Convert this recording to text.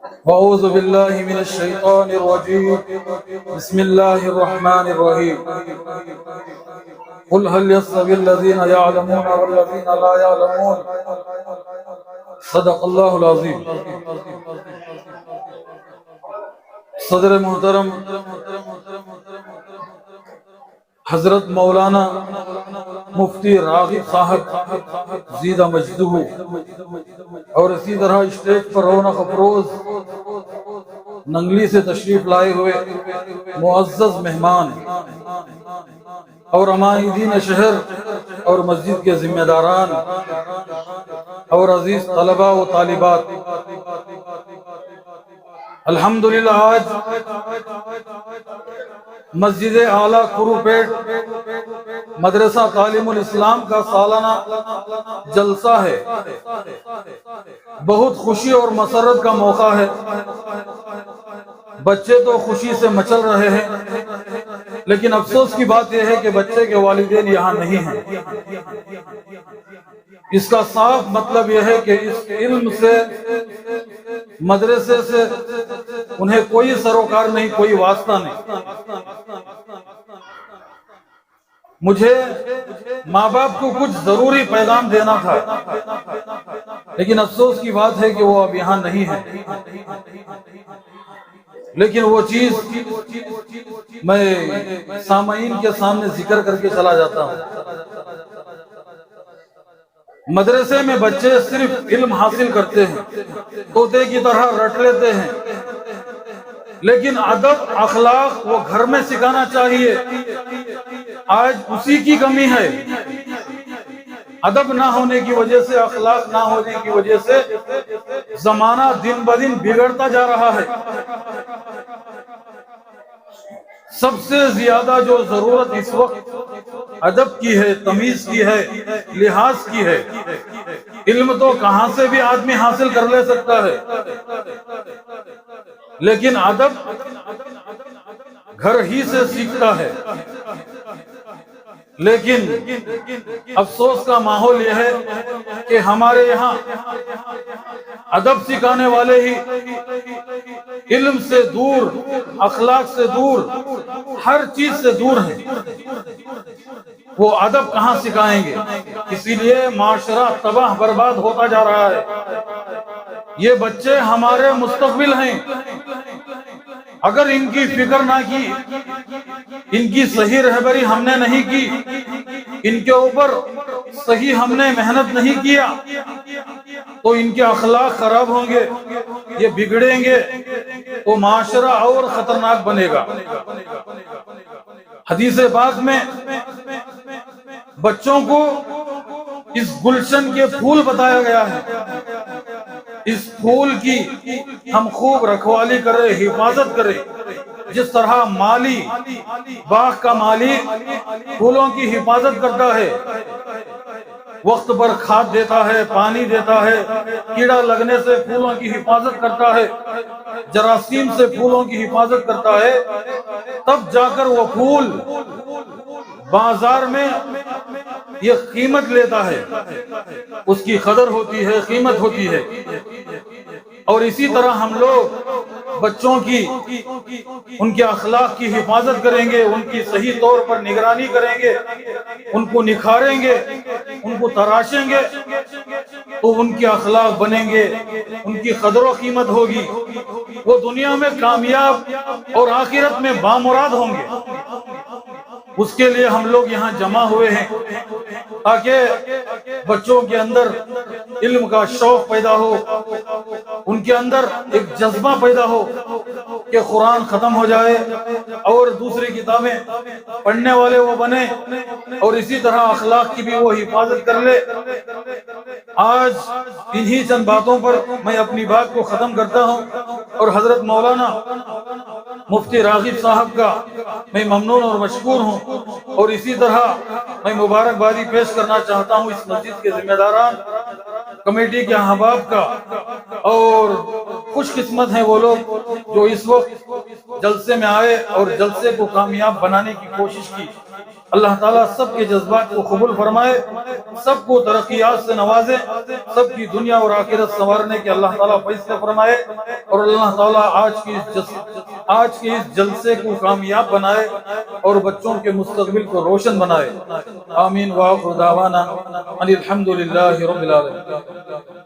أعوذ بالله من الشيطان الرجيم بسم الله الرحمن الرحيم قل هل يستوي الذين يعلمون والذين لا يعلمون صدق الله العظيم. صدر محترم حضرت مولانا مفتی راغب صاحب زیدہ مجدہ اور اسی طرح اسٹیج پر رونق افروز ننگلی سے تشریف لائے ہوئے معزز مہمان اور عمائدین شہر اور مسجد کے ذمہ داران اور عزیز طلباء و طالبات، الحمدللہ آج مسجد اعلیٰ کروپیٹ مدرسہ تعلیم الاسلام کا سالانہ جلسہ ہے. بہت خوشی اور مسرت کا موقع ہے. بچے تو خوشی سے مچل رہے ہیں، لیکن افسوس کی بات یہ ہے کہ بچے کے والدین یہاں نہیں ہیں. اس کا صاف مطلب یہ ہے کہ اس علم سے، مدرسے سے انہیں کوئی سروکار نہیں، کوئی واسطہ نہیں. مجھے ماں باپ کو کچھ ضروری پیغام دینا تھا، لیکن افسوس کی بات ہے کہ وہ اب یہاں نہیں ہے. لیکن وہ چیز میں سامعین کے سامنے ذکر کر کے چلا جاتا ہوں. مدرسے میں بچے صرف علم حاصل کرتے ہیں، طوطے کی طرح رٹ لیتے ہیں، لیکن ادب اخلاق وہ گھر میں سکھانا چاہیے. آج اسی کی کمی ہے. ادب نہ ہونے کی وجہ سے، اخلاق نہ ہونے کی وجہ سے زمانہ دن بدن بگڑتا جا رہا ہے. سب سے زیادہ جو ضرورت اس وقت ادب کی ہے، تمیز کی ہے، لحاظ کی ہے. علم تو کہاں سے بھی آدمی حاصل کر لے سکتا ہے، لیکن ادب گھر ہی سے سیکھتا ہے. لیکن افسوس کا ماحول یہ ہے کہ ہمارے یہاں ادب سکھانے والے ہی علم سے دور، اخلاق سے دور، ہر چیز سے دور ہیں. وہ ادب کہاں سکھائیں گے؟ اسی لیے معاشرہ تباہ برباد ہوتا جا رہا ہے. یہ بچے ہمارے مستقبل ہیں. اگر ان کی فکر نہ کی، ان کی صحیح رہبری ہم نے نہیں کی، ان کے اوپر صحیح ہم نے محنت نہیں کیا، تو ان کے اخلاق خراب ہوں گے، یہ بگڑیں گے، تو معاشرہ اور خطرناک بنے گا. حدیث پاک میں بچوں کو اس گلشن کے پھول بتایا گیا ہے. اس پھول کی ہم خوب رکھوالی کریں، حفاظت کریں. جس طرح مالی، باغ کا مالی پھولوں کی حفاظت کرتا ہے، وقت پر کھاد دیتا ہے، پانی دیتا ہے، کیڑا لگنے سے پھولوں کی حفاظت کرتا ہے، جراثیم سے پھولوں کی حفاظت کرتا ہے، تب جا کر وہ پھول بازار میں یہ قیمت لیتا ہے، اس کی قدر ہوتی ہے، قیمت ہوتی ہے. اور اسی طرح ہم لوگ بچوں کی، ان کے اخلاق کی حفاظت کریں گے، ان کی صحیح طور پر نگرانی کریں گے، ان کو نکھاریں گے، ان کو تراشیں گے، تو ان کے اخلاق بنیں گے، ان کی قدر و قیمت ہوگی. وہ دنیا میں کامیاب اور آخرت میں بامراد ہوں گے. اس کے لیے ہم لوگ یہاں جمع ہوئے ہیں تاکہ بچوں کے اندر علم کا شوق پیدا ہو، ان کے اندر ایک جذبہ پیدا ہو کہ قرآن ختم ہو جائے اور دوسری کتابیں پڑھنے والے وہ بنے، اور اسی طرح اخلاق کی بھی وہ حفاظت کر لے. آج انہی چند باتوں پر میں اپنی بات کو ختم کرتا ہوں، اور حضرت مولانا مفتی راغب صاحب کا میں ممنون اور مشکور ہوں. اور اسی طرح میں مبارکبادی پیش کرنا چاہتا ہوں اس مسجد کے ذمہ داران، کمیٹی کے احباب کا. اور خوش قسمت ہیں وہ لوگ جو اس وقت جلسے میں آئے اور جلسے کو کامیاب بنانے کی کوشش کی. اللہ تعالیٰ سب کے جذبات کو قبول فرمائے، سب کو ترقیات سے نوازے، سب کی دنیا اور آخرت سنوارنے کے اللہ تعالیٰ فیصلہ فرمائے، اور اللہ تعالیٰ آج کے اس جلسے کو کامیاب بنائے اور بچوں کے مستقبل کو روشن بنائے۔ آمین وآخر دعوانا ان الحمد للہ رب العالمین۔